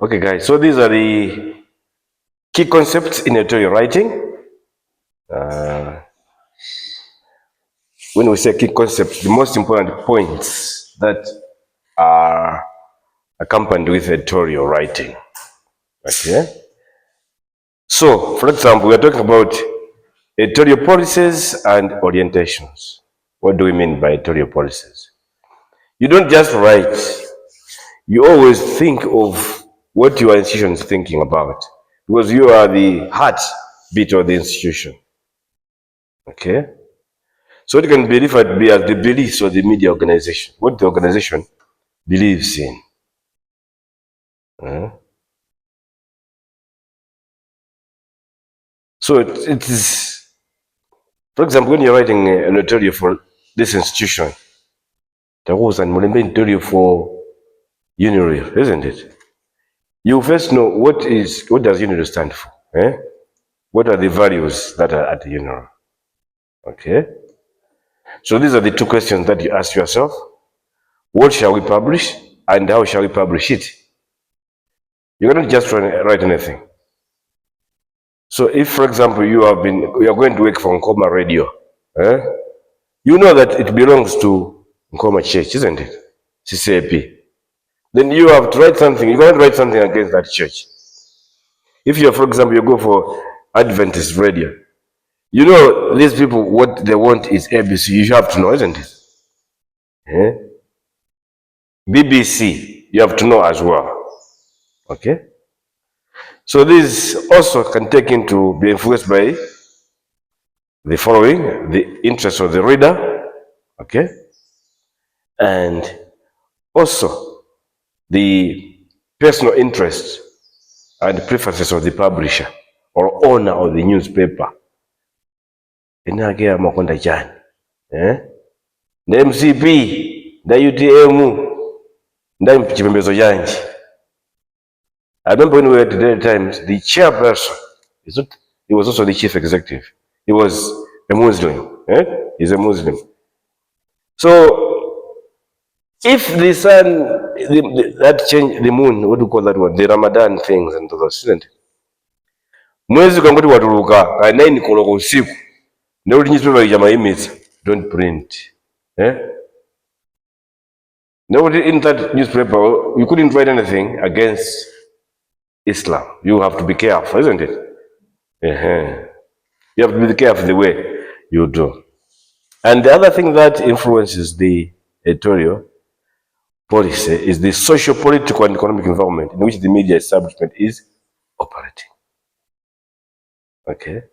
Okay, guys, so these are the key concepts in editorial writing. When we say key concepts, the most important points that are accompanied with editorial writing. Okay? So, for example, we are talking about editorial policies and orientations. What do we mean by editorial policies? You don't just write, you always think of what your institution is thinking about, because you are the heartbeat of the institution. Okay? So it can be referred to as the beliefs of the media organization, what the organization believes in. So it is, for example, when you're writing an editorial for this institution, there was an editorial for Unireal, isn't it? You first know what does Unireal stand for? What are the values that are at the Unireal? Okay. So these are the two questions that you ask yourself. What shall we publish and how shall we publish it? You cannot just write anything. So if, for example, you are going to work for Nkoma Radio, you know that it belongs to Nkoma Church, isn't it? CCAP. Then you have to write something. You cannot write something against that church. If you're, for example, you go for Adventist Radio, you know these people, what they want is ABC. You have to know, isn't it? BBC, you have to know as well. Okay? So this also can take into be influenced by the following: the interest of the reader, okay, and also the personal interest and preferences of the publisher or owner of the newspaper. Enagea makonda jani, the MCP, the UTM, the chipembezo janji. I remember when we were at the Daily Times, the chairperson, he was also the chief executive. He was a Muslim. He's a Muslim. So, if the sun, that change, the moon, what do you call that one? The Ramadan things and those, isn't it? Mwezi kangoti watuluka, 9 koloko usiku. Never newspaper ya image, don't print. Nobody in that newspaper, you couldn't write anything against Islam. You have to be careful, isn't it? You have to be careful the way you do. And the other thing that influences the editorial policy is the social, political, and economic environment in which the media establishment is operating. Okay?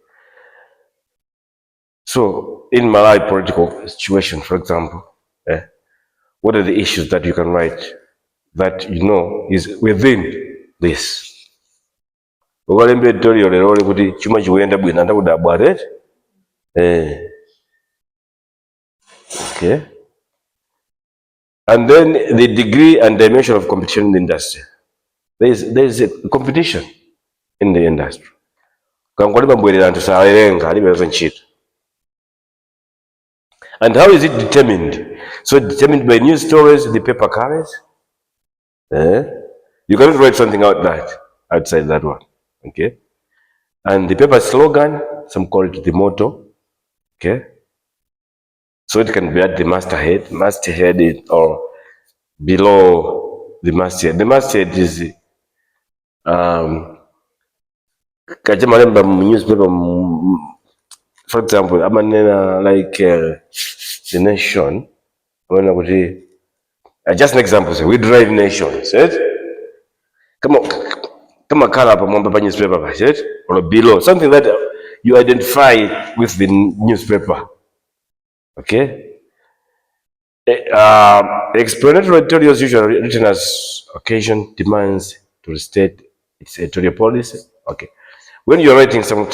So, in Malawi political situation, for example, what are the issues that you can write that you know is within this? Ukalemba editorial lero ole kuti chuma chiwenda bwino ndakudabwa right? Okay. And then the degree and dimension of competition in the industry. There is a competition in the industry. And how is it determined? So determined by news stories, the paper carries. You cannot write something outside that one. Okay. And the paper slogan, some call it the motto. Okay. So it can be at the masthead, or below the masthead. The masthead is newspaper, for example, like the Nation. Just an example, we drive nations, right? Come on, color up newspaper, right? Or below, something that you identify with the newspaper. Okay? Explanatory editorials usually written as occasion demands to restate its editorial policy. Okay. When you're writing some,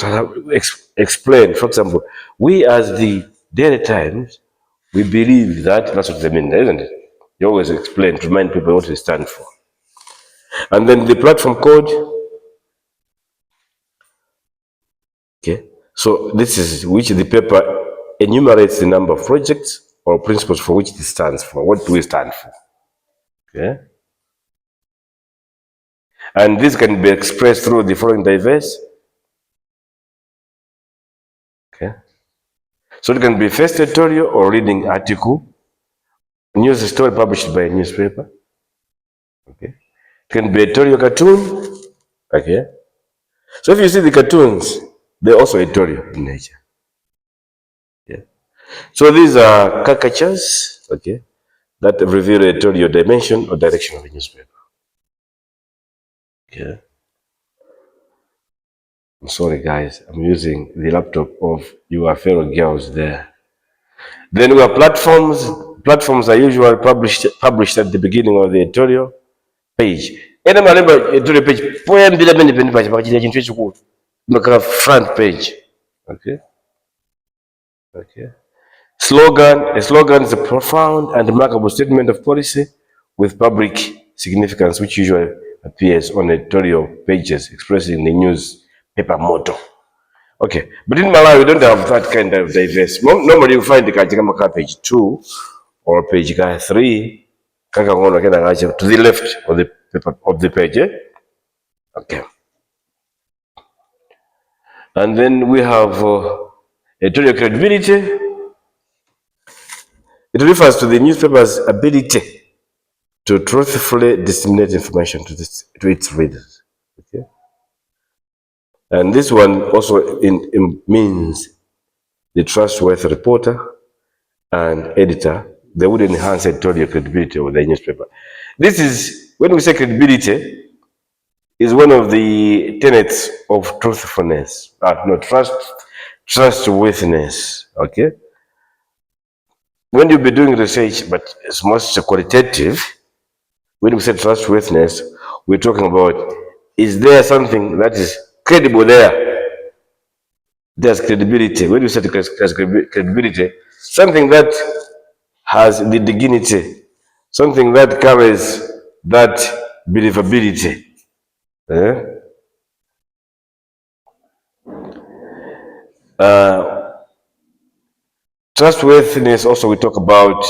explain, for example, we as the Daily Times, we believe that's what they mean, isn't it? You always explain to remind people what they stand for. And then the platform code. Okay. So this is which the paper enumerates the number of projects or principles for which it stands for. What do we stand for? Okay. And this can be expressed through the following diverse. Okay. So it can be first editorial or reading article, news story published by a newspaper. Okay. It can be editorial cartoon. Okay. So if you see the cartoons, they're also editorial in nature. Yeah. So these are caricatures, okay, that reveal editorial dimension or direction of a newspaper. Okay. I'm sorry, guys. I'm using the laptop of your fellow girls there. Then we have platforms. Platforms are usually published at the beginning of the editorial page. Ena malemba editorial page. Poem bila mende pende page. Pakachile chintu chikulu. Maka front page. Okay. Okay. Slogan. A slogan is a profound and remarkable statement of policy with public significance, which usually appears on editorial pages, expressing the newspaper motto. Okay, but in Malawi, we don't have that kind of diverse. Normally, you find the Kajika page 2 or page 3, to the left of the paper of the page. Eh? Okay. And then we have editorial credibility. It refers to the newspaper's ability to truthfully disseminate information to its readers. Okay. And this one also means the trustworthy reporter and editor, they would enhance editorial credibility of the newspaper. This is, when we say credibility, is one of the tenets of truthfulness, no, trustworthiness, okay? When you be doing research, but it's most qualitative, when we say trustworthiness, we're talking about, is there something that is credible there? There's credibility. When you say credibility, something that has the dignity, something that carries that believability. Eh? Trustworthiness, also we talk about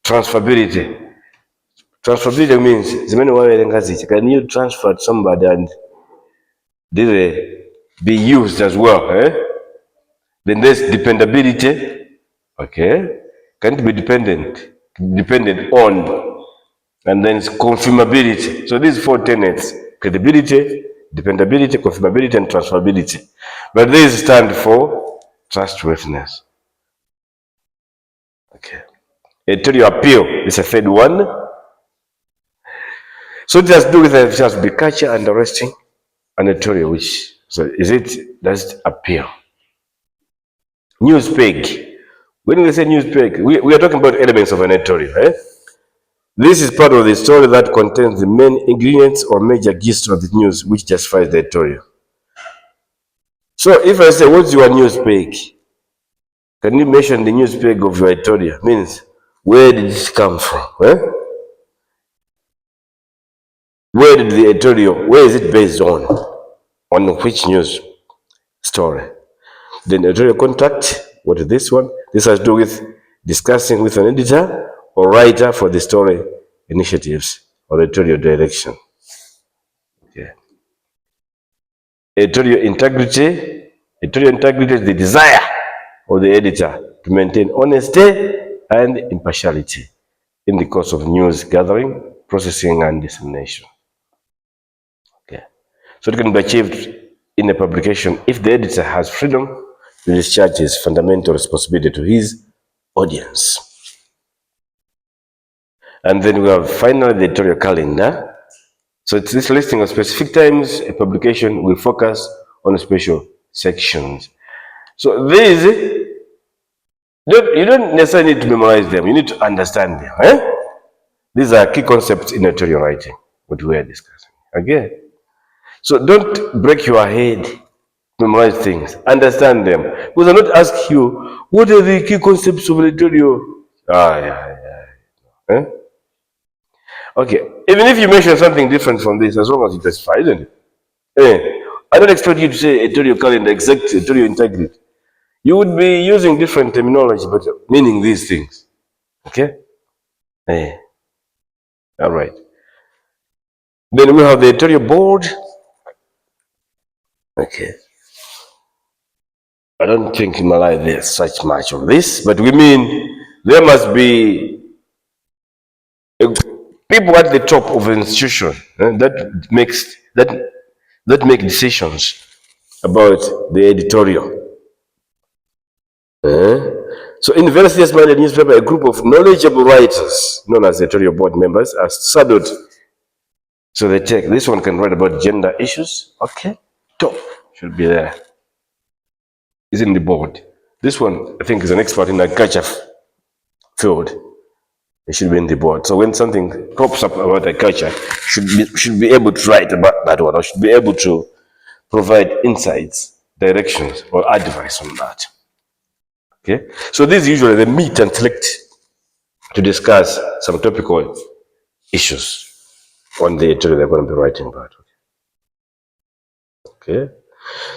transferability. Transferability means, can you transfer somebody and they be used as well? Eh? Then there's dependability. Okay, can it be dependent on, and then it's confirmability. So these four tenets: credibility, dependability, confirmability, and transferability. But these stand for trustworthiness. Okay. Editorial appeal is a third one. So it has to do with it has to be catchy and arresting. An editorial, which so does it appeal? News peg. When we say news peg, we are talking about elements of an editorial. Eh? This is part of the story that contains the main ingredients or major gist of the news which justifies the editorial. So if I say, what's your news peg? Can you mention the news peg of your editorial? Means, where did this come from? Eh? Where did the editorial, where is it based on? On which news story? Then editorial contract, what is this one? This has to do with discussing with an editor or writer for the story initiatives or editorial direction. Okay. Editorial integrity. Editorial integrity is the desire of the editor to maintain honesty and impartiality in the course of news gathering, processing, and dissemination. Okay. So it can be achieved in a publication if the editor has freedom to discharge his fundamental responsibility to his audience. And then we have finally the editorial calendar. So it's this listing of specific times a publication will focus on special sections. So these, you don't necessarily need to memorize them, you need to understand them. Eh? These are key concepts in editorial writing, what we are discussing. Okay? So don't break your head, memorize things, understand them. Because I'm not asking you, what are the key concepts of editorial? Eh? Okay, even if you mention something different from this, as long as you testify, isn't it? Eh, I don't expect you to say editorial calendar, exact editorial integrity. You would be using different terminology, but meaning these things. Okay? Eh. All right. Then we have the editorial board. Okay. I don't think in Malay there's such much of this, but we mean there must be people at the top of an institution that make decisions about the editorial. So in various years-minded newspaper, a group of knowledgeable writers, known as editorial board members, are saddled. So they take, this one can write about gender issues. Okay, top, should be there. Is in the board. This one, I think, is an expert in agriculture field. It should be in the board. So when something pops up about agriculture, should be able to write about that one, or should be able to provide insights, directions, or advice on that. Okay, so these usually they meet and select to discuss some topical issues on the editorial they're going to be writing about. Okay,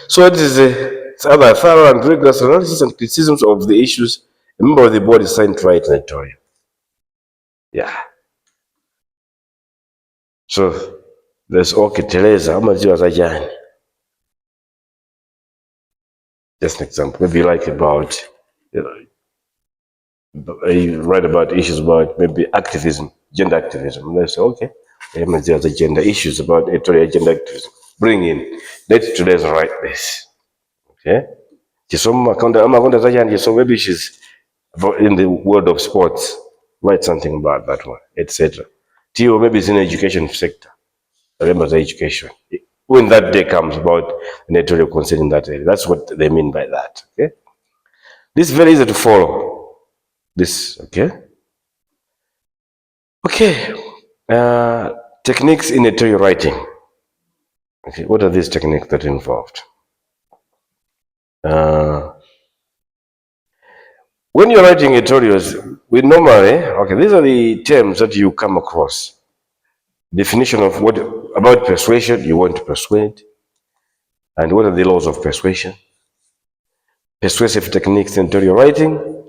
so it is it's other thorough and rigorous analysis and criticisms of the issues. A member of the board is assigned to write an editorial. Yeah. So there's okay Teresa, how much was I? Just an example. Maybe like about, you know, you write about issues about maybe activism, gender activism. And they say, okay, there's a gender issues about editorial gender activism. Bring in. Let Teresa write this. Okay? So maybe she's in the world of sports, write something about that one, etc. Tio maybe it's in the education sector. Remember the education. When that day comes about an editorial concerning that area, that's what they mean by that. Okay, this is very easy to follow. This, okay, okay. Techniques in editorial writing. Okay, what are these techniques that are involved? Uh, when you're writing editorials, we normally, okay, these are the terms that you come across. Definition of what about persuasion you want to persuade, and what are the laws of persuasion? Persuasive techniques in editorial writing,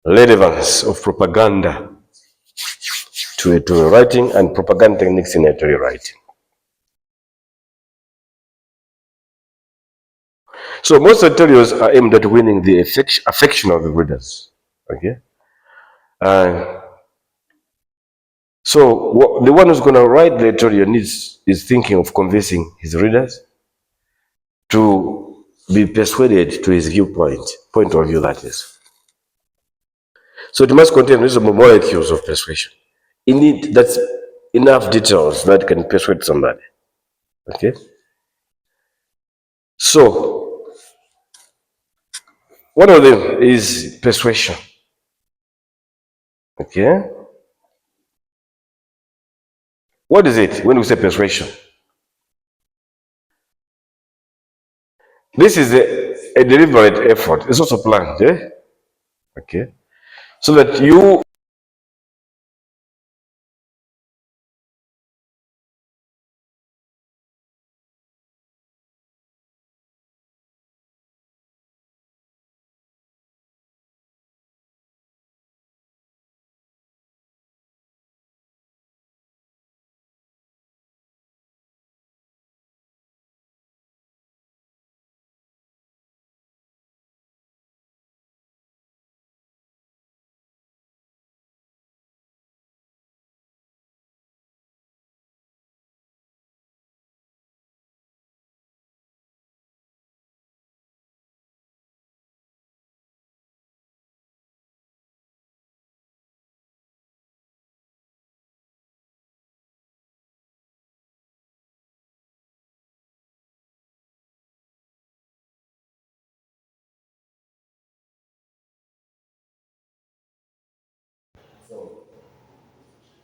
relevance of propaganda to editorial writing, and propaganda techniques in editorial writing. So most editorials are aimed at winning the affection of the readers. Okay, so the one who's going to write the editorial is thinking of convincing his readers to be persuaded to his point of view, that is. So it must contain reasonable molecules of persuasion. In it, that's enough details that can persuade somebody. Okay, so one of them is persuasion. Okay, what is it when we say persuasion? This is a deliberate effort. It's also planned. Eh? Okay, so that you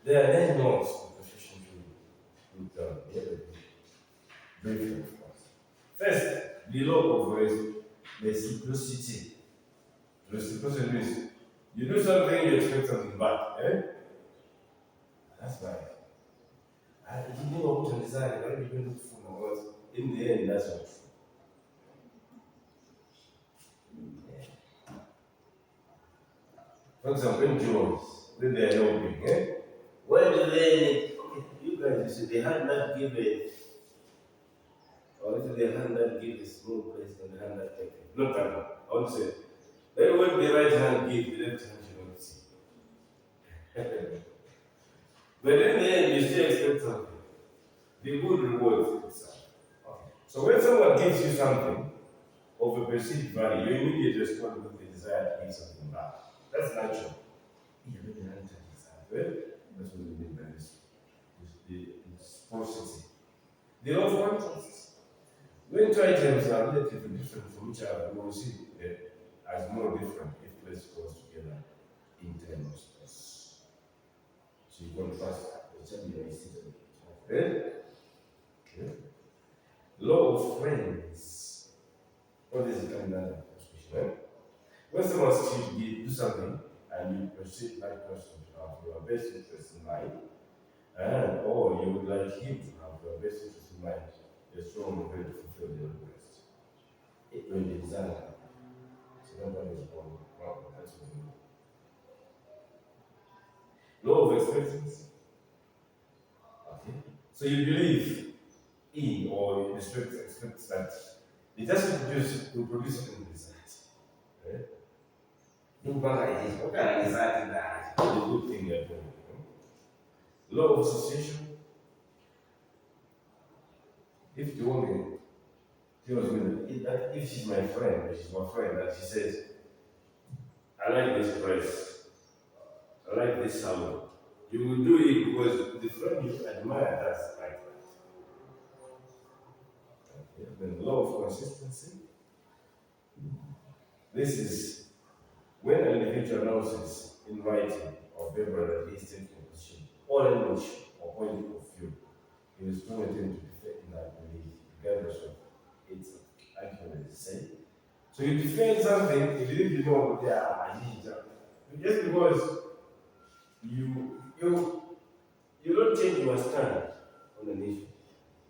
there are many laws of persuasion to briefly, of course. First, the law of reciprocity. Reciprocity means you do something, you expect something back. Eh? That's right. You know what to design, why you don't look for in the end, that's what. For example, in Jews, when they are helping, eh? Why do they need? Okay, you like you say, the hand that giveth, or is it the hand that gives no place than the hand that taketh? Not that one. I want to say, then when the right hand gives, the left hand should not see. But in the end, you still expect something. The good rewards itself. Okay. So when someone gives you something of a perceived value, you immediately respond with the desire to give something back. That's natural. Yeah, maybe I don't desire. Well, that's what we mean by this. The paucity. The law of contrast. When two items are relatively different from each other, we will see them as more different if placed close together in terms of space. So you contrast each other. Okay? Law of friends. What is it coming under persuasion? When someone says you do something and you perceive that person to have your best interest in mind, or you would like him to have your best interest in mind, you're strong and ready to fulfill your request. When the desire happens. So nobody is born. Wow, that's what we know. Law of expectancy. Okay. So you believe in or you expect that it has to produce something besides. Right? Do what kind of desire that? The good thing you're doing. Law of association. If the woman tells me that if she's my friend, or she's my friend, that she says, I like this dress, I like this salon, you will do it because the friend you admire does like that. Okay. Then the law of consistency. This is when an individual announces in writing or paper that he is taking a position or language or point of view, he is strong intend to defend that belief, regardless of its accuracy. So you defend something, even if you know, yeah, I need that. Just because you don't change your stand on an issue.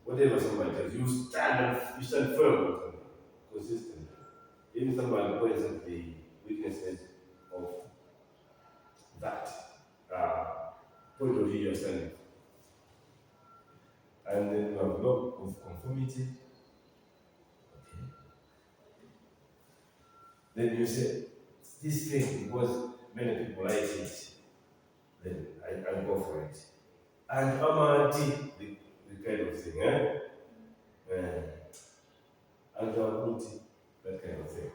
Whatever somebody tells you, you stand firm on something, consistently. Even somebody points out the weaknesses of that point of view you're standing. And then you have law of conformity. Okay. Then you say, this thing, because many people like it, then I go for it. And I'm the kind of thing, and that kind of thing.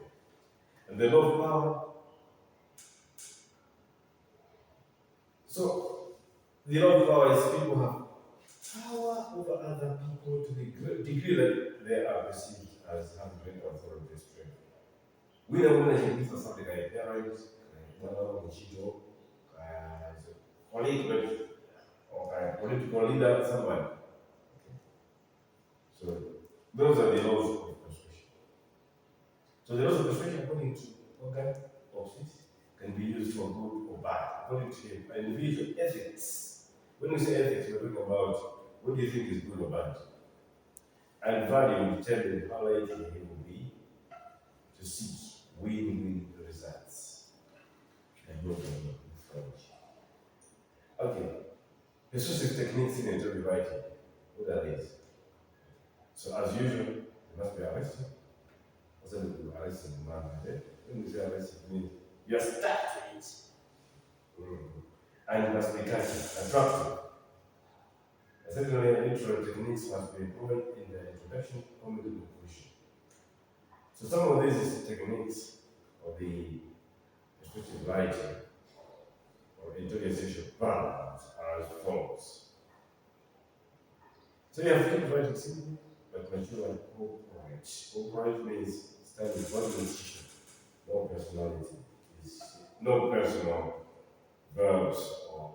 And the law of power. So, the law of power is people have power over other people to the degree that they are perceived as having great authority and strength. We don't want to give something like parents, political leader, somebody. Okay. So those are the laws of persuasion. So the laws of persuasion, according to organ of it, can be used for good or bad, according to individual ethics. When we say ethics, we're talking about what do you think is good or bad. And value will determine how likely he will be to seek win-win results. And not French. Okay. Persuasive techniques in interview writing. What are these? So as usual, you must be arrested. Also, you arrested the man right there. When you say arrested, it means you're stuck to it. And it must be catchy, attractive. Secondly, intro techniques must be proven in the introduction, comedy, and conclusion. So some of these techniques of the descriptive writing or interrogation patterns are as follows. So you have field writing simple, but mature and corporate. Corporate means stand with one institution, no personality. No personal verbs or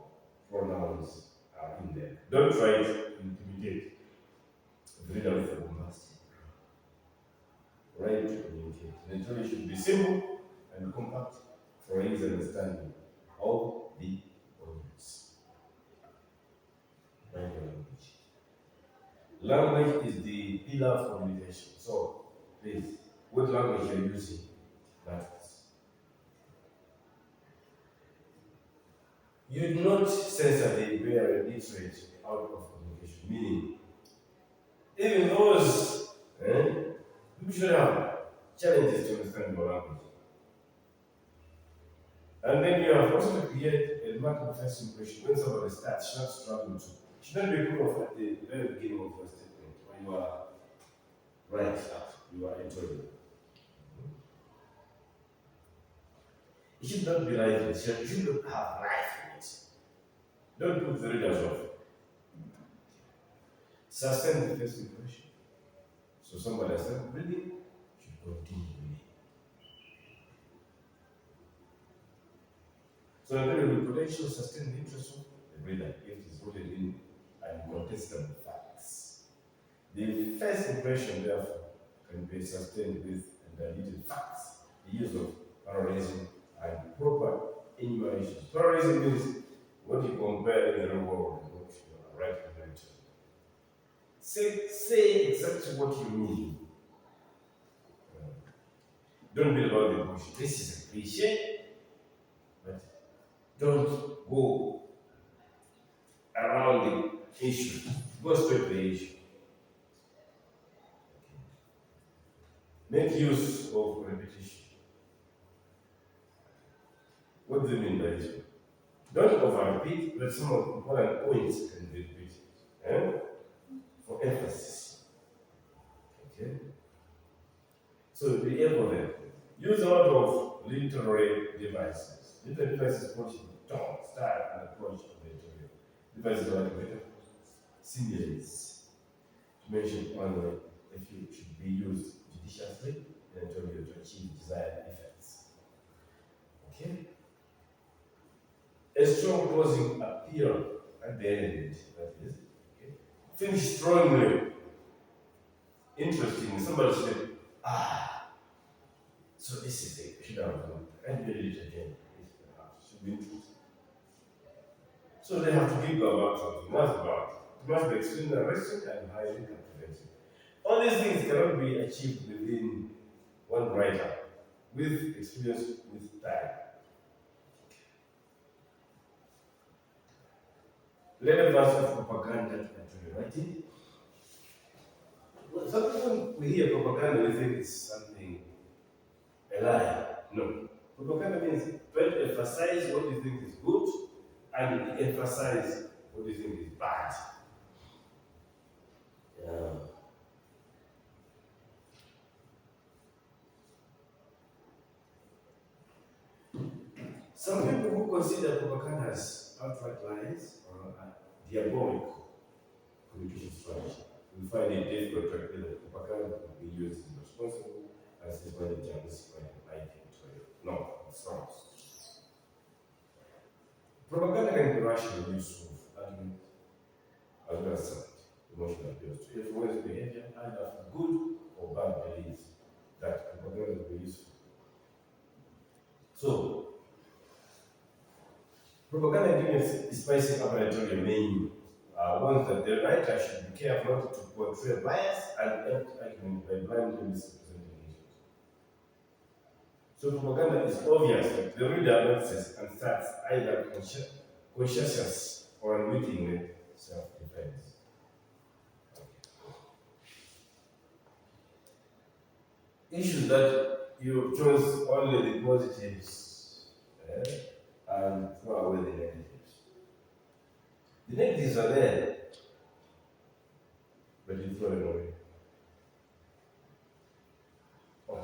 pronouns are in there. Don't try to intimidate. Read out the bombastic. Write to communicate. The story should be simple and compact for easy understanding of the audience. Write your language. Language is the pillar of communication. So, please, what language you're using matters. You do not censor the way you literate out of communication. meaning even those people should have challenges to understand your language. And then you have also to create a remarkable first impression when somebody starts, should not struggle to. Should not be put off at the very beginning of your statement when you are right up, you are entering. It should not be like it should not have life in it. Don't put the readers off. Sustain the first impression. So somebody has started reading, should continue reading. So a very good potential sustain the interest of the reader if it is rooted in uncontestable facts. The first impression, therefore, can be sustained with undiluted facts, the use of parallelism and proper enumeration. Parallelism means what you compare in the real world and what you are right in the return. Say exactly what you mean. Don't be about the bush. This is a cliche, but don't go around the issue. Go straight to the issue. Make use of repetition. What do you mean by this? Don't over-repeat, but some of the important points can be repeated. For emphasis. Okay? So be able to use a lot of literary devices. Literary devices approach the tone, style, and approach of the editorial. Devices like metaphors, similes. To mention only a few should be used judiciously in editorial to achieve desired effects. Okay? A strong closing appeal at the end, that is. Okay? Finish strongly. Interesting. Somebody said, so this is it. Should have done. And read it again. It should be interesting. So they have to give about something. That's about it. It must be extremely arresting and highly captivating. All these things cannot be achieved within one writer with experience, with time. Relevance of propaganda to writing. Well, sometimes when we hear propaganda, we think it's something a lie. No. Propaganda means try to emphasize what you think is good and emphasize what you think is bad. Some people who consider propaganda as outright lies or diabolical communication strategy will find it difficult to agree that propaganda can be used as responsible as is when it justifies by an editorial. No, it's not. Propaganda can be rational use of argument as well as sound emotional appeals to influence behavior either for good or bad beliefs that propaganda will be useful. So, propaganda gives spicy up editorial meaning warns that the writer should be careful not to portray bias and argument by blindly misrepresenting issues. So propaganda is obvious that the reader notices and starts either conscious or unwittingly self-defense. Issues that you choose only the positives and throw away the negatives. The negatives are there, but you throw them away.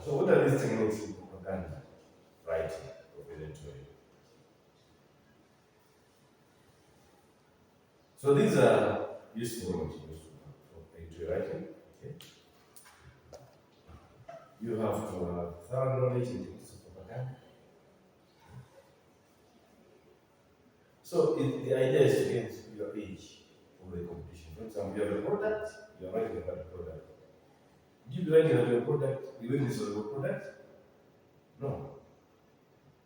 So what are these techniques in propaganda writing of editorial? So these are useful materials for editorial writing. Okay. You have to have thorough knowledge in techniques of propaganda. So the idea is to get your age of the competition. For example, you have a product, you are writing about the product. Did you write about your product, the weakness of your product? No.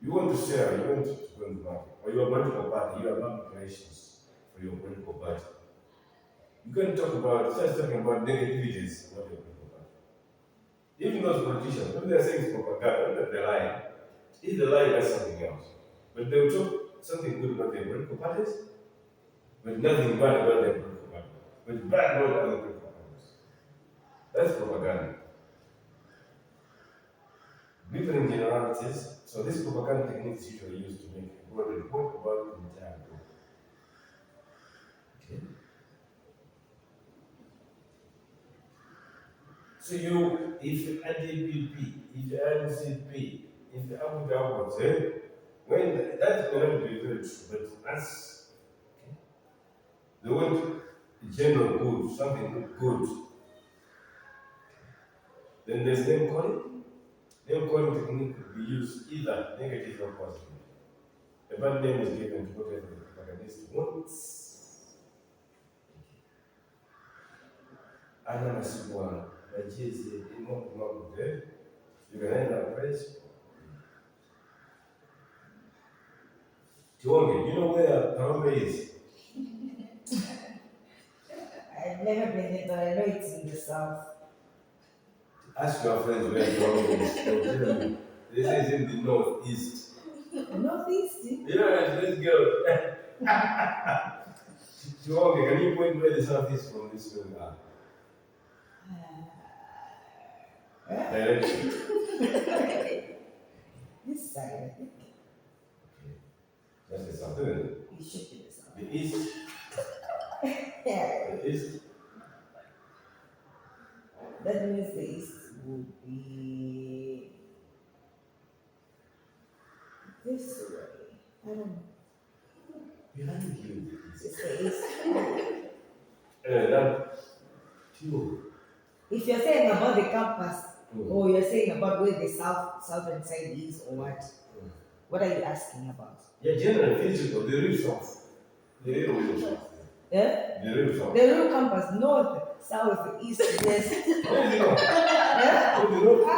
You want to sell, you want to go in the market, or your political party, you have operations for your political party. You can talk about, start talking about negativities about your political party. Even those politicians, when they're saying it's propaganda, when they're lying, if they're lying, that's something else. But they'll talk something good about their political parties, but nothing bad about their political party. but backload other propagandas. That's propaganda. Different generalities. So these propaganda techniques usually used to make a broad report about the entire group. Okay. So if you add DPP, if you add CP, if you add downwards, when that may not be very true, but that's okay. They want general good, something good. Then there's name calling. Name calling technique could be used either negative or positive. A bad name is given to whatever the protagonist wants. Ana Masibwa, Bajezi, Imo, you can end up praise. Tionge, you know where Karambe is? I've never been there, but I know it's in the south. Ask your friends where Karambe is. They'll tell you. They say it's in the northeast. Northeast? Yeah, let's go. Tionge, can you point where the south is from this way? Direction. This side, I think. That's the south, isn't it? It should be the south. The east. Yeah. The east. That means the east would be this way. I don't know. You haven't given the east. It's the east. That. Tio. If you're saying about the campus, or you're saying about where the southern side is, or what? What are you asking about? Yeah, general physical, the real south. The real south. Yeah? The real south. The real campus, north, south, east, west. Where is it now? Yeah? Where is it now?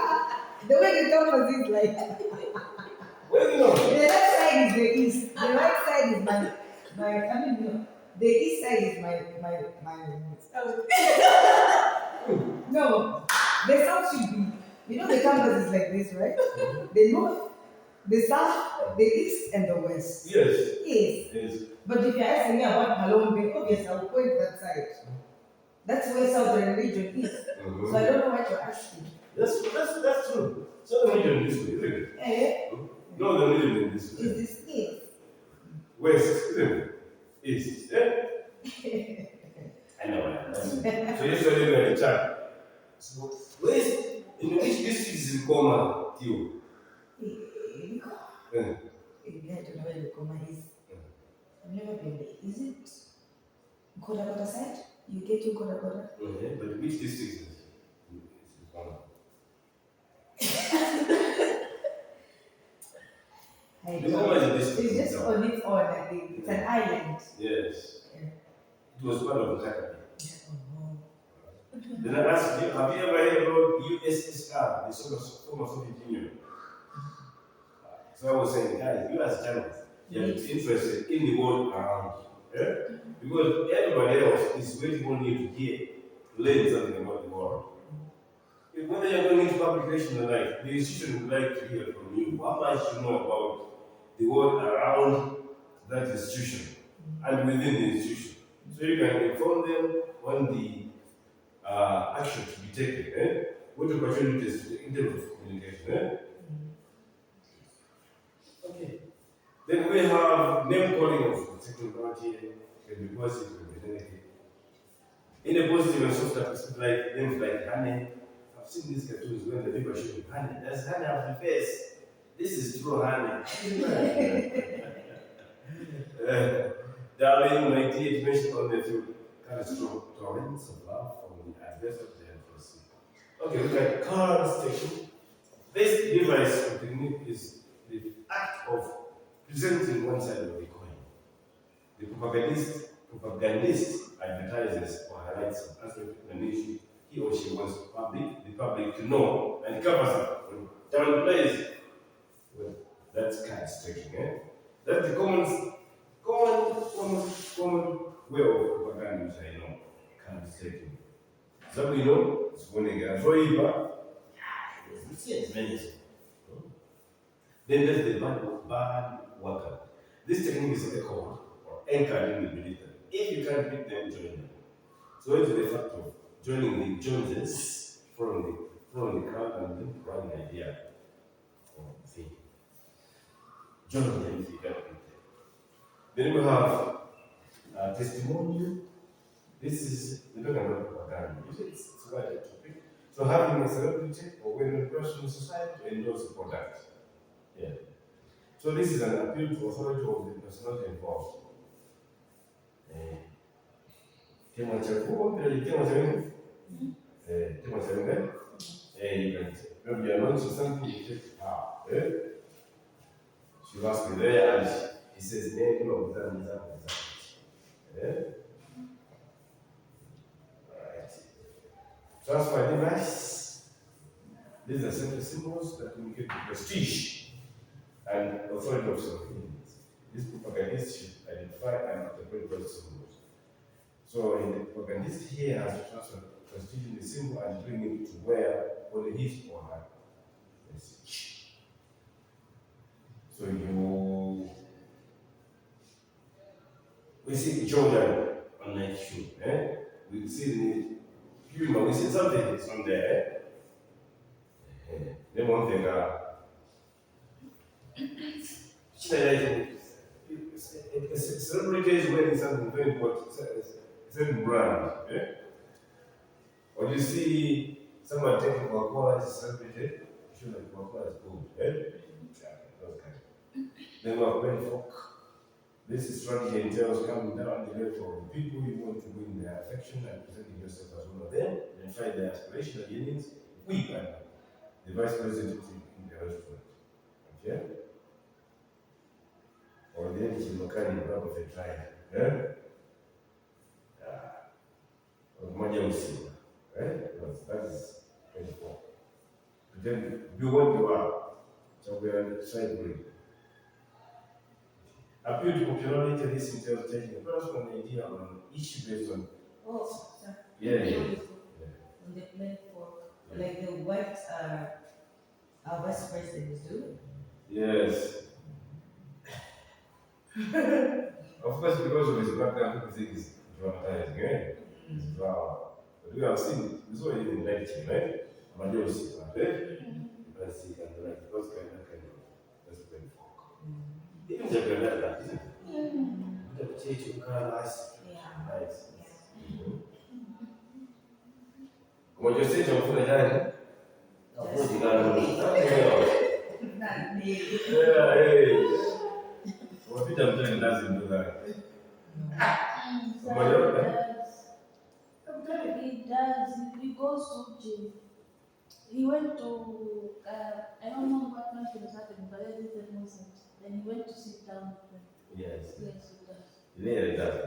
The way the campus is like. Where is it now? The left side is the east. The right side is my I mean, no. The east side is my no. The south should be, you know, the campus is like this, right? The north, the south, the east, and the west. Yes. Yes. But if you're asking me about Palombe, obviously I will point that side. That's where southern region is. So I don't know what you're asking. That's true. Southern region is this way, isn't it? Eh? Northern region is this way. Is this east? West, isn't it? East. I know. So yesterday we had a chat. So west, in which district is in Goma, Tio? I don't know where the Goma is. I've never been there. Is it Kodakota side? You get to Kodakota? But which district is it? It's just on its own, I think. It's an island. Yes. Yeah. It was part of the Kakapi. Oh. Then I asked you, have you ever heard about USSR, the former Soviet Union? So I was saying, guys, you as Chinese, you're interested in the world around you. Yeah? Because everybody else is waiting on you to learn something about the world. Whether you're going into publication or life, the institution would like to hear from you how much you know about the world around that institution and within the institution. So you can inform them on the action to be taken, what opportunities in terms of communication. Okay. Then we have name calling of technology, can be positive and negative. In a positive and soft aspect, like names like honey. I've seen these cartoons when the people show honey. There's honey on the face. This is true honey. Darling, my dear, it mentioned on the through catastrophic torrents of love from the adverse of the adversary. Okay, look at card station. This device or technique is the act of presenting one side of the coin. The propagandist advertises or highlights an aspect of an issue he or she wants the public to know and covers up and downplays. Well, that's card taking, That's the common way of propaganda which I know. Card taking. So we know it's when they get a yes, many. Then there's the bad worker. This technique is echoed or anchored in the belief that if you can't beat them, join them. So it's the fact of joining the Joneses, following the crowd and then one idea or thing. Join them together. Then we have testimonial. This is the talking about propaganda. It's quite a topic. So having a celebrity or well-known person in society to endorse a product. Yeah. So this is an appeal to authority of the personality involved. Tema cha kuomba ni tema cha nini? Tema cha nini? You can maybe you're launching something, you take power. She must be there and he says, name of them. Alright. Transfer device. These are simple symbols that indicate the prestige and authority of some things. These propagandists should identify and interpret those symbols. So the propagandist here has to transfer prestige in the symbol and bring it to where only his or her message. So we see Jordan on Nike shoe. We see the Puma, we see something is on there. Then one thing, celebrity is wearing something very important, certain brand. Or you see someone taking Coca-Cola as a celebrity, sure that Coca-Cola is good. Those kind. Then we have Ben Folk. This strategy entails coming down the level of the people you want to win their affection and presenting yourself as one of them, and find their aspirational unions. We can the vice president in the restaurant. Okay? Or the end in Makani, brother of the tribe. Or Manja Usima. That is 24. But then be what you are. So we are side grade. Appeal to popularity, this entails taking a personal idea on an issue based on. Oh, Yeah. On the platform, like the white our vice president do. Yes. Of course, because of his background, people think he's dramatizing, It's drama. But we have seen it. This one even lecture, right? Majority, right? You can see and like those kind of that's very folk. Even Japan, isn't it? The church you can nice. When you say something like that, what you got what Peter doesn't do that. He does. He goes to gym. He went to, I don't know what country was happening, but I didn't know it. Then he went to sit down with them. Yes. Yes, he does. Yeah, he does.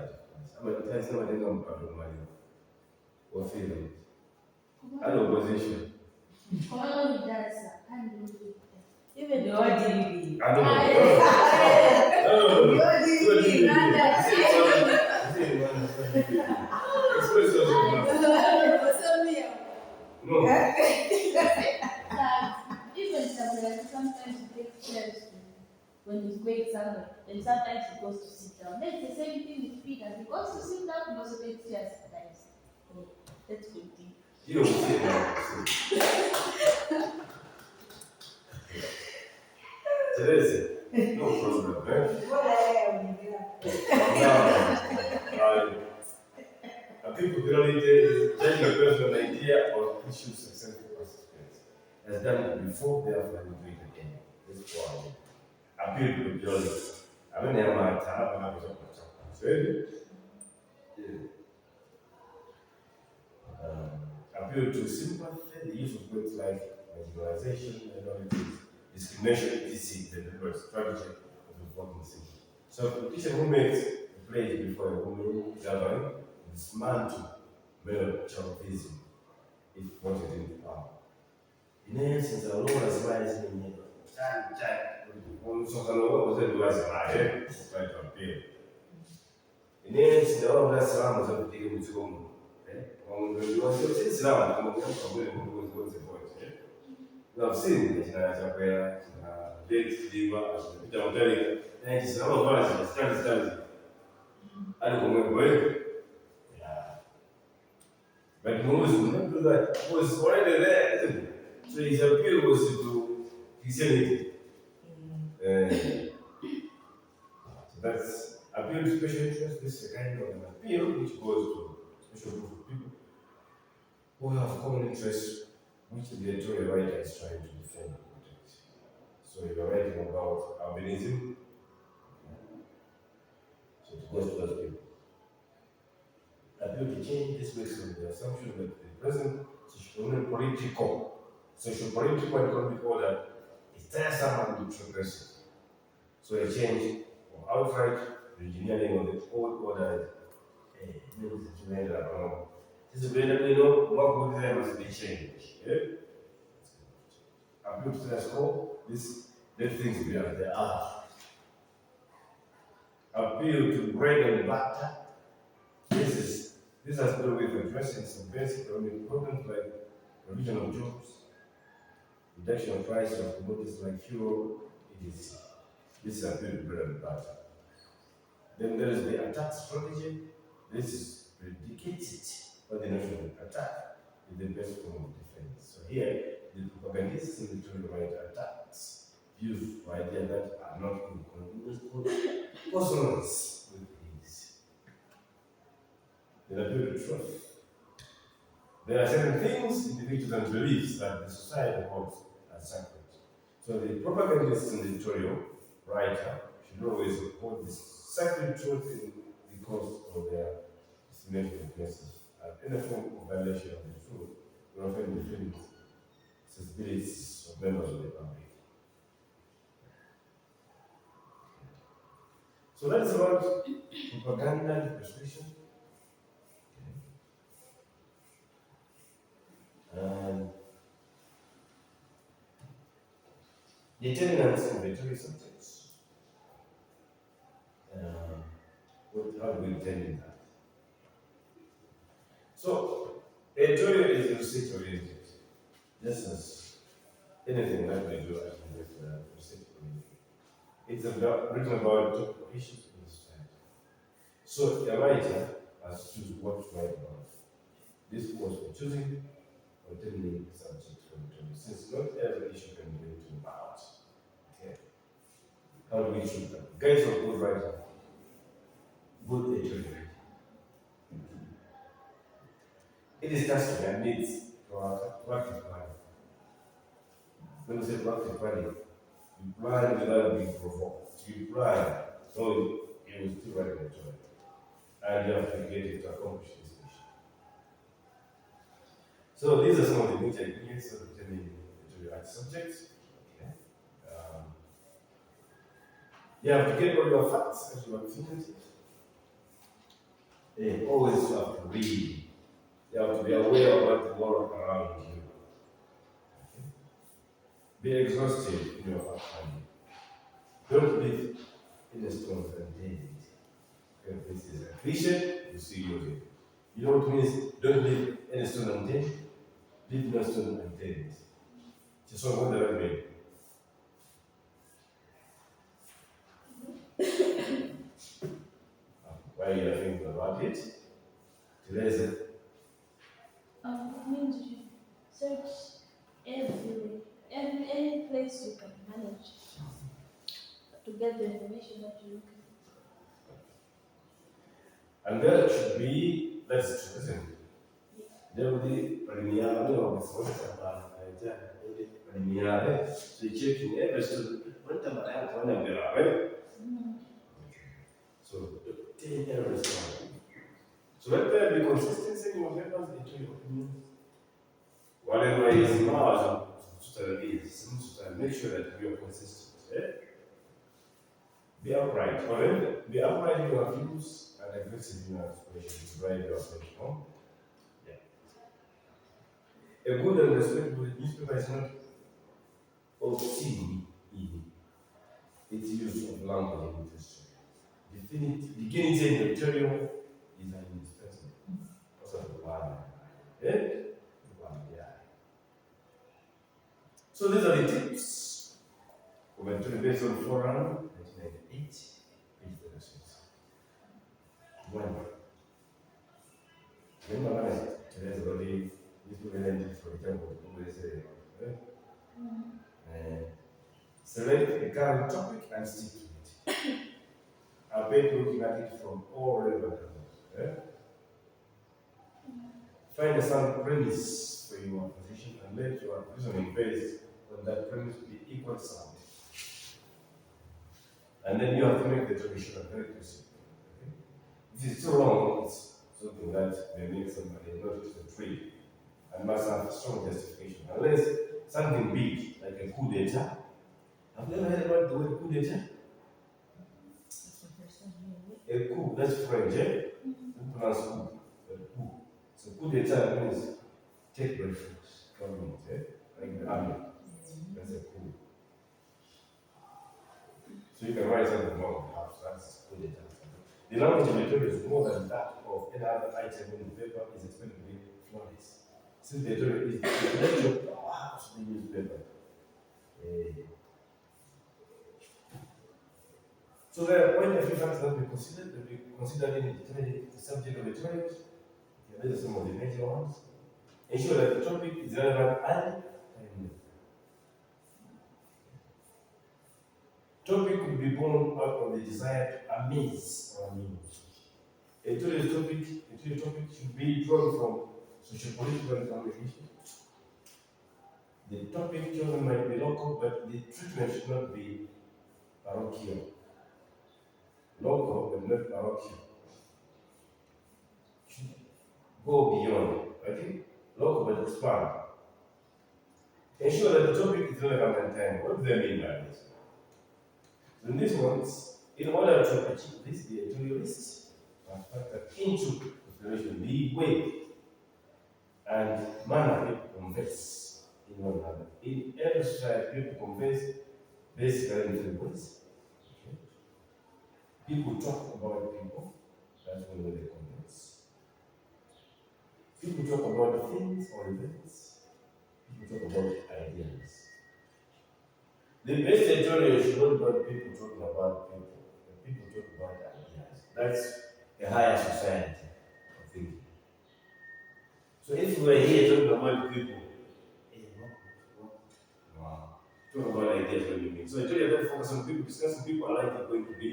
Somebody come from money or feeling. I know position. Oh, he does. I can't do it. Even The ODB. I don't know. Express yourself. No. Even sometimes he takes chairs when he's going somewhere, and sometimes he goes to sit down. That's the same thing with Peter. He goes to sit down, he also takes chairs sometimes. That's good thing. You don't see that. Teresa, no problem, people really take a personal idea or issue successful participants. Has done it before, therefore, we do it again. This is why appeal to the jolly. I mean, I'm not talking appeal to sympathy, the use of words like marginalization, minorities, discrimination, etc., the deliberate strategy of informing city. So, the teacher who makes a pledge before a woman gathering dismantle male chauvinism if wanted in power. In essence, a lot of spies in here. In essence, the all of that surrounds of the taken to home. We have seen where late Diva, Peter Motelli, and it's not a study. I don't know where. But Moses did not do that. He was already there, isn't it? So his appeal was to Christianity. So that's appeal to special interest. This is a kind of an appeal which goes to special group of people who have common interests which the editorial writer is trying to defend and protect. So you're writing about albinism, so it goes to those people. Appeal to change this based on the assumption that the present social-political and economic order is tiresome and retrogressive. So a change or outright engineering of the old order means that you end up wrong. This is basically what good there must be changed. Yeah? Appeal to status quo, this let things be as they are. Appeal to bread and butter. This has to do with addressing some basic economic problems like provision of jobs, reduction of price of commodities like fuel, etc. This is appeal to bread and butter. Then there is the attack strategy. This is predicated by the notion of attack is the best form of defense. So here, the propagandists in the Editorial write attacks, views or ideas that are not in consonance with his. Then appeal to truth. There are certain things individuals believe that the society holds as sacred. So the propagandist and the editorial writer should always hold this sacred truth in the course of their dissemination of message. Any form of violation of the truth will offend the feelings, sensibilities of members of the public. So that's about propaganda and persuasion. And determinants of editorial subjects. How do we determine that? So, editorial is research oriented, just as anything that we do at research oriented. It's written about topical issues in society. So, a writer has to choose what to write about. This goes for choosing or determining the subject for editorial, since not every issue can be written about. Okay. How do we choose that? Guys of good writing, good editorial. It is tasking and needs proactive planning. When we say proactive planning, you plan without being provoked. You plan, so you will still write the job. And you have to get it to accomplish this mission. So these are some of the major ingredients of determining the right subject. Okay. You have to get all your facts as you are thinking it. And always have to read. You have to be aware of what the world around you. Okay. Be exhaustive in your fact finding. Don't live in a stone untended. This is a cliche, you see using. You know what it means? Don't live in a stone untended. Live in a stone untended. Just what does that mean? Why you are thinking about it? Teresa. It means you search everywhere, any place you can manage to get the information that you look And that should be, that's true, isn't it? There will be preliminary or before preliminary. So you check in every student, what am I at one of them, right? So take every student. So let there be consistency in whatever the your opinions. Whatever is now, make sure that you are consistent. Eh? Be upright. Be upright in your views and aggressive in your expression to drive your attention. Yeah. A good and respectable newspaper is not obscene in its use of language in history. Dignity and editorial is an indispensable. Also, the one. Eh? So these are the tips. We went to the based on 1998, page 36. One. Remember, there's already these two energies, for example, always say, select a current topic and stick to it. Avoid looking at it from all relevant angles. Find a sound premise for your position and let your reasoning based on that premise be equal sound. And then you have to make the tradition very crisp. Okay? If it's too long, it's something that may make somebody not to the tree and must have strong justification. Unless something big, like a coup d'etat. Have you ever heard about the word coup d'etat? A coup, that's French, eh? Who pronounce coup? A coup. So coup d'etat means take refuge, government, eh? Like the army. That's a coup. So you can write something wrong, perhaps that's coup d'etat. The language of editorial is more than that of any other item in the paper is expected to be flawless. Since the editorial is the intellectual power of the newspaper. So there are quite a few factors that we considered in the subject of editorial. These are some of the major ones. Ensure that the topic is relevant and timely. Topic could be born out of the desire to amaze or amuse. Editorial topic should be drawn from socio-political information. The topic chosen might be local, but the treatment should not be parochial. Local, but not parochial. Should go beyond. Okay? Local, but expand. Ensure that the topic is relevant and timely. What do they mean by this? So in these ones, in order to achieve this, the editorialist must factor into consideration the way and manner people converse in one another. In every society, people converse basically in three ways. Okay? People talk about people, that's one way they converse. People talk about things or events. People talk about ideas. The best editorial should not about people talking about people. People talk about ideas. That's a higher society of thinking. So if we are here talking about people, talk about ideas what you mean. So editorial don't focus on people, discussing people are likely going to be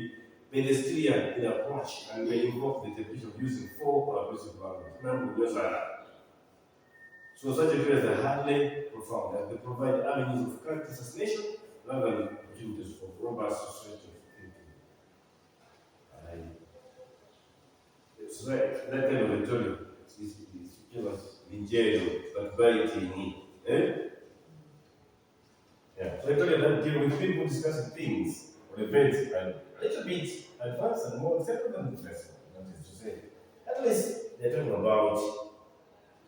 pedestrian in approach and may involve the definition of using four collaborative values. Remember, those are so such editorials are hardly profound as they provide avenues of character assassination rather than opportunities for robust societal thinking. So that kind of editorial is give us ingenious, but variety in it. Yeah. So editorial that deal with people discussing things or events and a little bit advanced and more settled than the first one. That is to say, at least they're talking about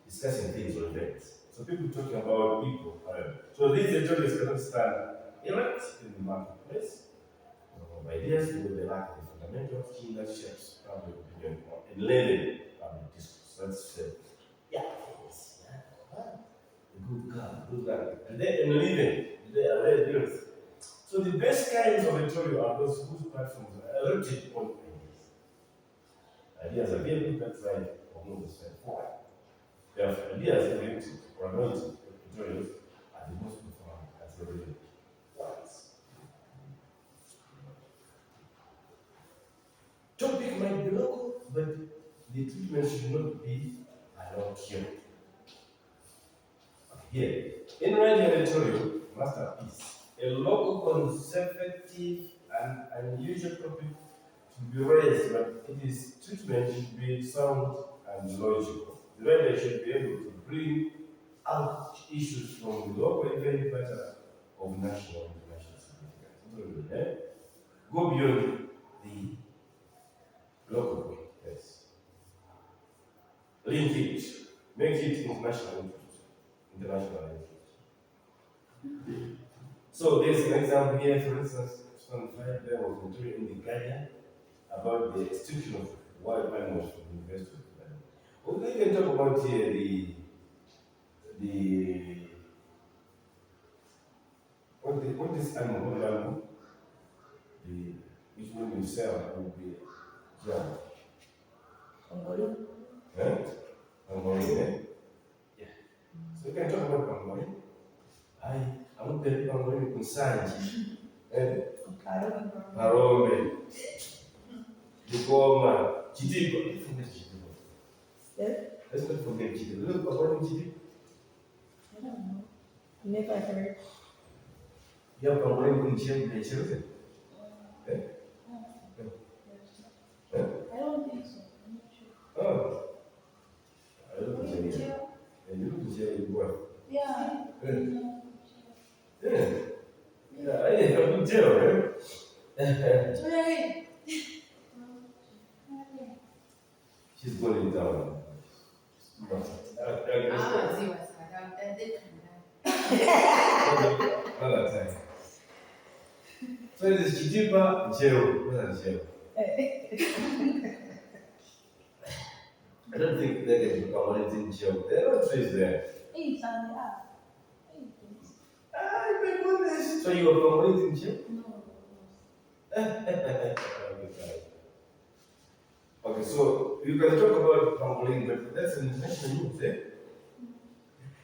discussing things or events. So people talking about people, however. So these editorials cannot stand erect in the marketplace of ideas because they lack the fundamental key that shapes public opinion and leading public discourse. That's yeah, yes, yeah. Good guy. And then living, they are very good. So the best kinds of editorial are those whose platforms are rooted on ideas. Ideas are very that side or move the side forward. Therefore, ideas related or anointed editorials are the most profound as relevant ones. Topic might be local, but the treatment should not be parochial. Here, in writing an editorial masterpiece, a local, conservative, and unusual topic should be raised, but its treatment should be sound and logical. The writer should be able to bring out issues from the local event matter of national and international significance. Go beyond the local point, yes. Link it, make it international interest, international interest. So there's an example here, for instance, there was a story in the Guardian about the extinction of wild animals from the University of Ibadan. Well, we can talk about here what this animal, what animal, which one you sell will be yeah. Eh? Angoli, eh? So we can talk about Pangoli. I'm not telling Pangoli Kunsanji. Parome. Nikoma. Chidiba. Let's not forget Chidiba. Look, Pangoli Chidiba. I don't know. Never heard. Yeah, Pangoli Kunchiam Nature. I don't think so. I'm not sure. Oh. I don't know. And you can say it well. Yeah. Yeah. Yeah, I can tell, right? Right. She's going down. Another time. So it is Chichipa jail. What's jail? I don't think they can become anything jail. There are no trees there. Hey, Sunday. Ah, my goodness. So you are from anything jail? No. Okay, so you can talk about Pangolin, but that's an international news, eh?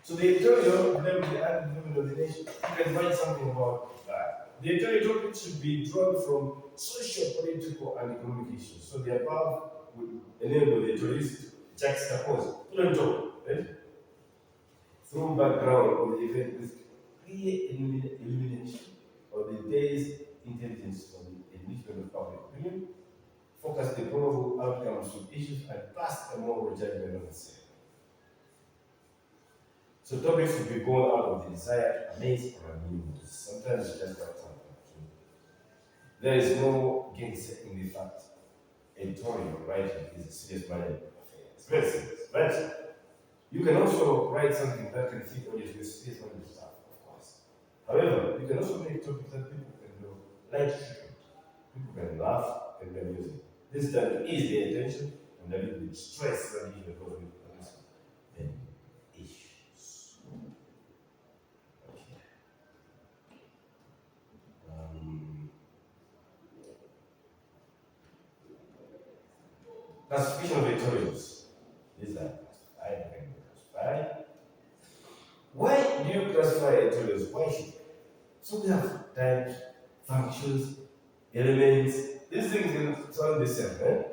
So the editorial, then the admin of the nation, you can write something about that. The editorial topic should be drawn from social, political, and economic issues. So the above would enable the editorialist to juxtapose, put on top, right? Through background of the event with clear illumination of the day's intelligence for the enrichment of public opinion, focus the probable outcomes of issues, and pass a moral judgment on the same. So topics will be born out of the desire to amaze or amuse. Sometimes it's just that something. There is no gainsaying the fact. Editorial writing is a serious matter of affairs. It's very serious, but you can also write something that can fit audience with serious matter of stuff, of course. However, you can also make topics that people can do light-hearted. People can laugh and be amusing. This time ease their attention and a little bit stress that you can cause with and issues. Okay. Classification of editorials. These are classified, can be classified. Why do you classify editorials? Why should you? So we have types, functions, elements. These things can sound the same, right?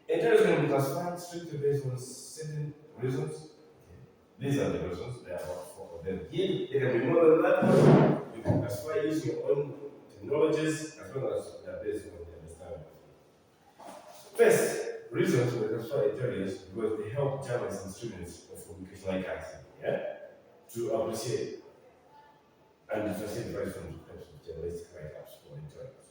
Editorials can be classified strictly based on certain reasons. Okay. These are the reasons, there are about 4 of them. Here, there can be more than that. You can classify using your own technologies as long as they are based on the understanding. First, reasons we classify editorials because they help journalists and students of communication like us, yeah, to appreciate and differentiate various forms of journalistic write-ups or editorials.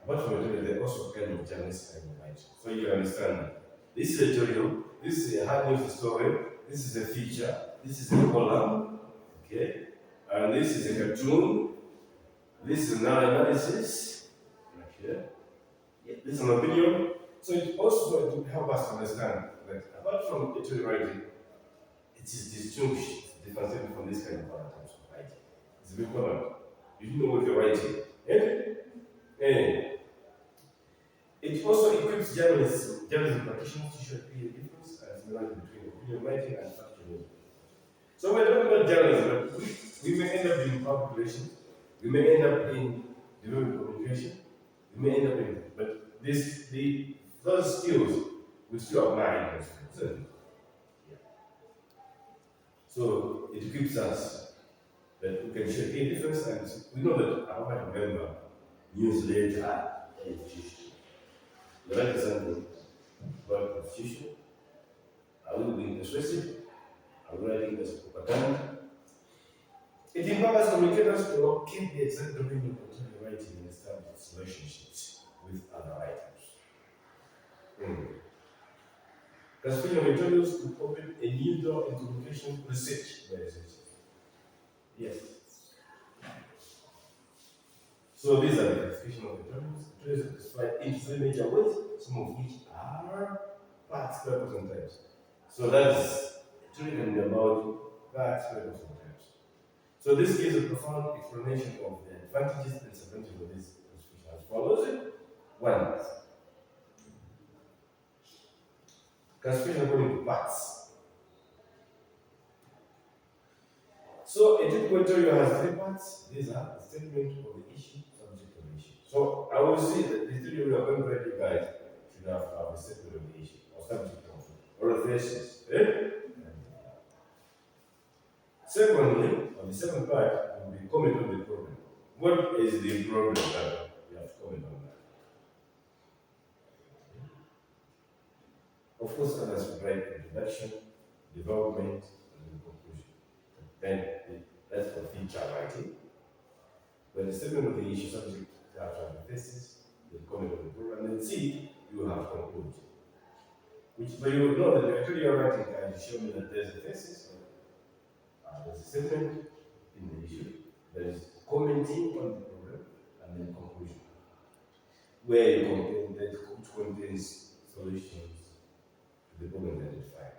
Apart from editorial, there are also kind of journalistic writing. So you understand that this is editorial, this is a hard news story, this is a feature, this is a column, okay, and this is a cartoon, this is an analysis, okay. This is an opinion. So it also to help us understand that apart from editorial writing, it is distinguished, differentiated from this kind of other types of writing. It's very important. You know what you're writing. It also equips journalists and practitioners to show a clear difference and similarity between opinion writing and factual news. So we're talking about journalism, but we may end up in public relations, we may end up in development communication, we may end up in, but those skills will still apply in those things. Yeah. So it equips us that we can show a difference, and we know that I might remember newsletter and the right something about constitution. I will be persuasive, I will write as propaganda. It empowers communicators to locate the exact domain of content writing and establish relationships with other writers. Classification of editorials could open a new door in communication research by researchers. Yes. So these are the classification of editorials. Editorials are classified into 3 major ways, some of which are parts, purpose, and types. So that's editorial can be about parts, purpose, and types. So this gives a profound explanation of the advantages and disadvantages of this classification as follows. 1. Classification according to parts. So a typical editorial has three parts. These are the statement of the issue, subject of the issue. So I will see that the editorial we are going to write you guys should have a statement of the issue or subject of it, or a thesis. Secondly, on the second part, will be comment on the problem. What is the problem that you have to comment on that? Of course, others will write introduction, development, and then conclusion. Then that's for feature writing. When the statement of the issue subject to have the thesis, the comment on the problem, and then C, you have conclusion. Which, but you would know that the editorial writing can show me that there's a thesis, there's a statement in the issue, there is commenting on the problem, and then conclusion, where you contain that which contains solutions to the problem identified.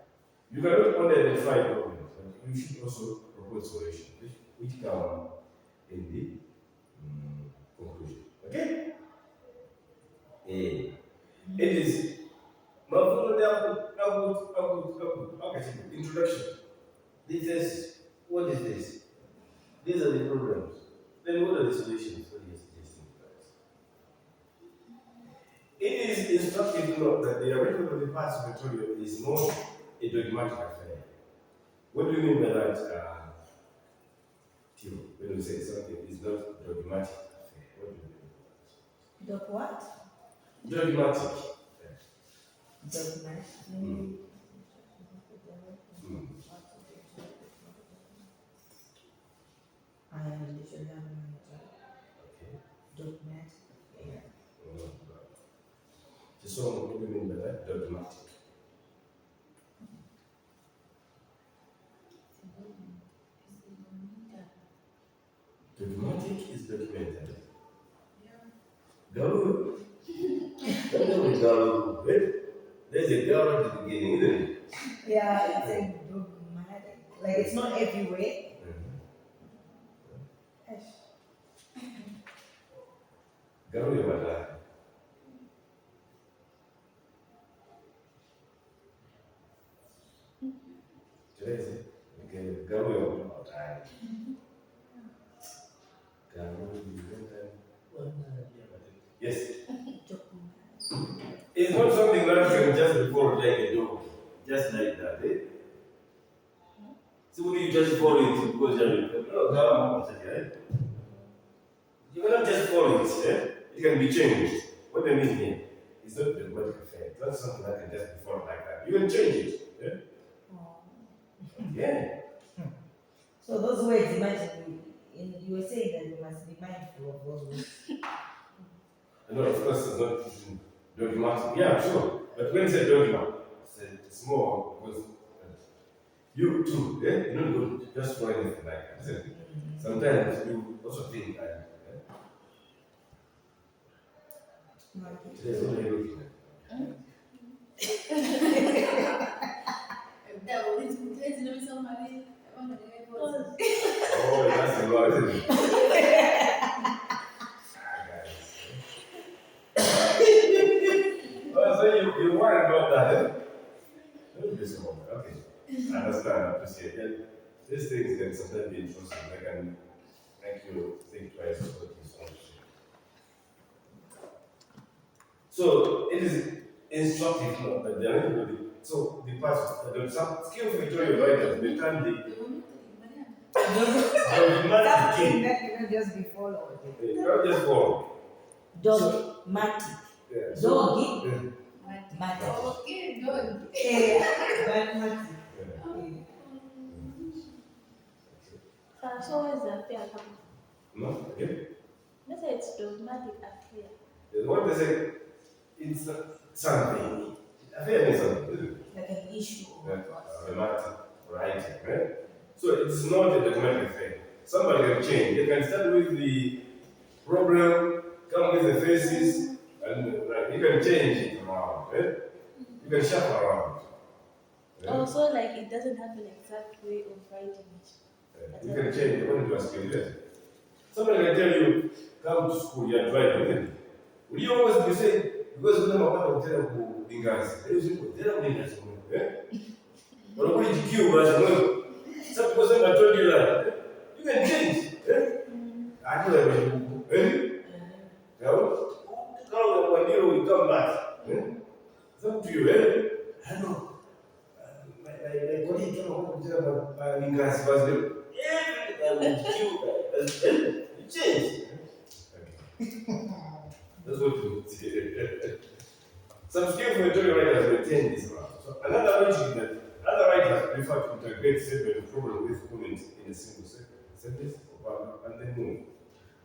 You cannot only identify problems, but you should also propose solutions, which come in the conclusion. Okay? It is introduction. This is what is this? These are the problems. Then what are the solutions? What are you suggesting to us? It is instructive to note that the arrangement of the parts of the tutorial is not a dogmatic affair. What do you mean by that, Tio? When you say something is not a dogmatic affair, what do you mean by that? Dog what? Dogmatic. Dogmatic. I am literally dogmatic. Yeah. So what do you mean by that? Dogmatic. Dogmatic is documented. Garu. There's a garu at the beginning, isn't it? Yeah, it's a dogmatic. Like it's not everywhere. Garu ya bata. Today's okay. Garu ya bata. Yes. It's not something that you can just before like a dog. Just like that, eh? So when you just follow it because you're you cannot just follow it, eh? It can be changed. What I mean here is not the dogmatic affair. It's not something that can just be followed like that. You can change it. Yeah? So those words, imagine you were saying that you must be mindful of those words. No, of course, it's not dogmatic. Yeah, sure. But when you say dogma, it's more because you too, you don't go just for anything like that. Sometimes you also think that. Today's what are you looking at? Oh, that's a lot, isn't it? So you worried about that, eh? Don't be so worried. Okay. I understand, I appreciate it. These things can sometimes be interesting. They can make you think twice what you want to say. So it is instructive now that there are so the past, some skillful editorial writers, they turn the Something that cannot just be followed. you cannot just follow. Dogmatic. Yeah. Dogmatic. Okay, good. Dogmatic. So where's the affair coming? No, okay. Let's say it's dogmatic affair. What they say, it's something. Affair means something, isn't it? Like an issue. Dogmatic writing, right? So it's not a dogmatic thing. Somebody can change. They can start with the problem, come with the thesis, and you can change it around. Right? You can shuffle around. Right? Also, like it doesn't have an exact way of writing it. You can change according to your skill. Somebody can tell you, come to school, you are driving. Will you always be saying, because we never want to tell you Bingas, there is no Bingas. But when you kill, so because I told you that. change. That's what you say. Some skills material writers maintain this route. So another logic is that other writers prefer to integrate statement of problem with comment in a single sentence or paragraph and then move.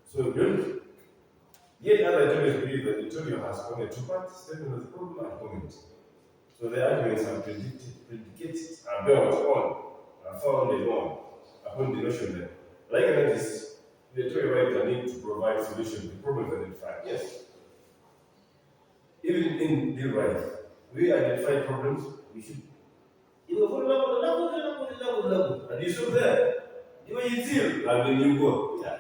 So don't yet other editorials believe that editorial has only two parts, statement of the problem and comment. So the arguments are predicated, are built on, are founded on, upon the notion that, like an artist, the editorial writer needs to provide solution to problems identified. Yes. Even in real life, we identify problems, we should. You go for level, and you show there. You may feel, and then you go. Yeah,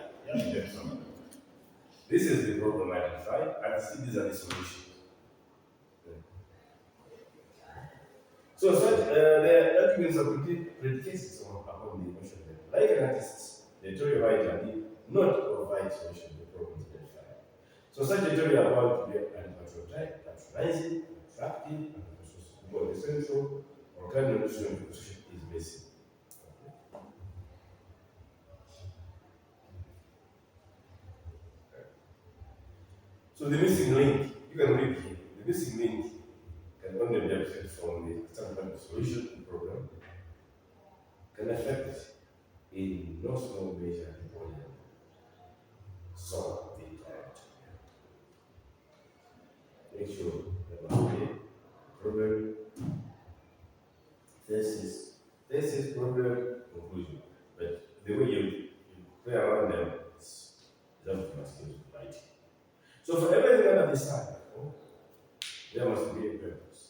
this is the problem identified, and see these are the solutions. So such the arguments are predicated upon the emotion level. Like an artist, the editorial writer need not provide solution to the problems identified. So such editorial are bound to be patronizing, attractive, and essential, or kind of notion to position is basic. So the missing link, you can read here, the missing link can only be obtained from the standpoint of solution to the problem, can affect in no small measure the body and solve the thought. Make sure that must be problem, thesis, problem, conclusion. But the way you play around them is that must be right. So for everything under the sun, there must be a purpose.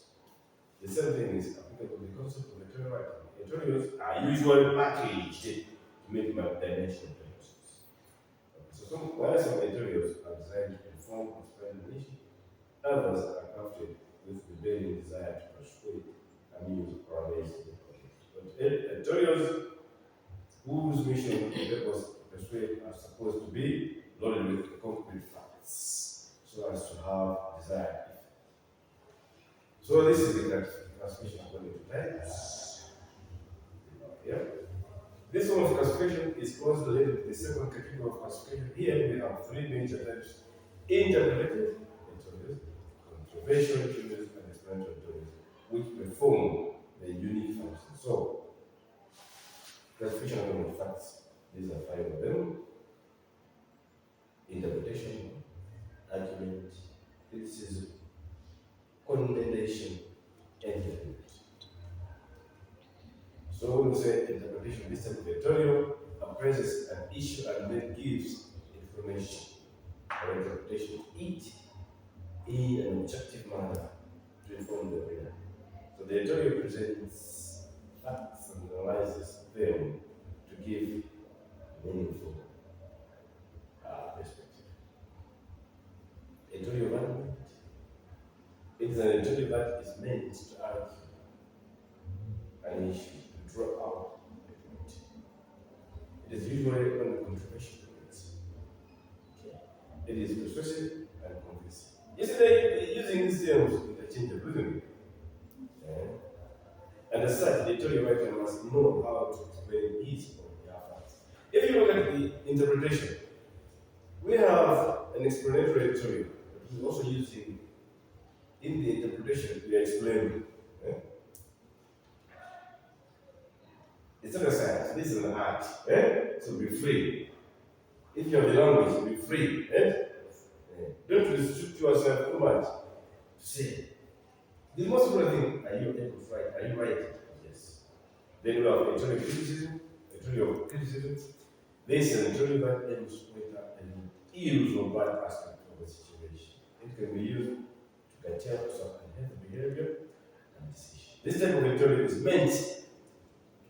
The same thing is applicable to the concept of editorial writing. Editorials are usually packaged to make dimensional purposes. So while some editorials are designed to inform or explain the issue, others are crafted with the daily desire to persuade, amuse, or amaze the audience. But editorials whose mission and purpose to persuade are supposed to be loaded with concrete facts so as to have desired effect. So this is the classification according to types. Yeah. This one of classification is closely related to the second category of classification. Here we have three major types: interpretative editorials, controversial editorials, and explanatory editorials, which perform the unique function. So, classification according to facts. These are five of them: interpretation, argument, criticism, condemnation, and judgment. So when we say interpretation, this type of editorial appraises an issue and then gives information or interpretation to it in an objective manner to inform the reader. So the editorial presents facts and analyzes them to give meaningful perspective. Editorial argument. It is an editorial that is meant to argue an issue, to draw out a point. It is usually on controversial points. Okay. It is persuasive and convincing. Yesterday, using these terms interchangeably, isn't it? And as such, the editorial writer must know how to explain his or her facts. If you look at the interpretation, we have an explanatory editorial, but we're also using in the interpretation we are explaining. It's not a science, this is an art. So be free. If you have the language, be free. Don't restrict yourself too much to say. The most important thing, are you able to write? Are you writing? Yes. Then we have editorial criticism, This is an editorial that aims to point out an ill or bad aspect of the situation. It can be used to curtail some unhealthy behavior and decision. This type of editorial is meant to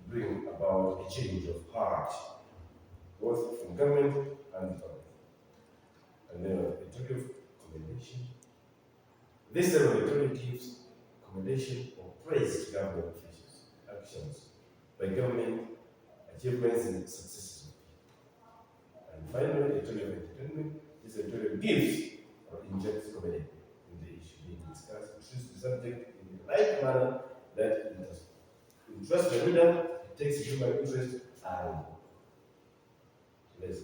bring about a change of heart, both from government and the public. And then editorial commendation. This type of editorial gives commendation or praise to government officials, actions by government, achievements and successes of people. And finally, editorial entertainment. This editorial gives or injects comedy in the issue being discussed, treats the subject in the right manner that First, the reader takes human interest and less.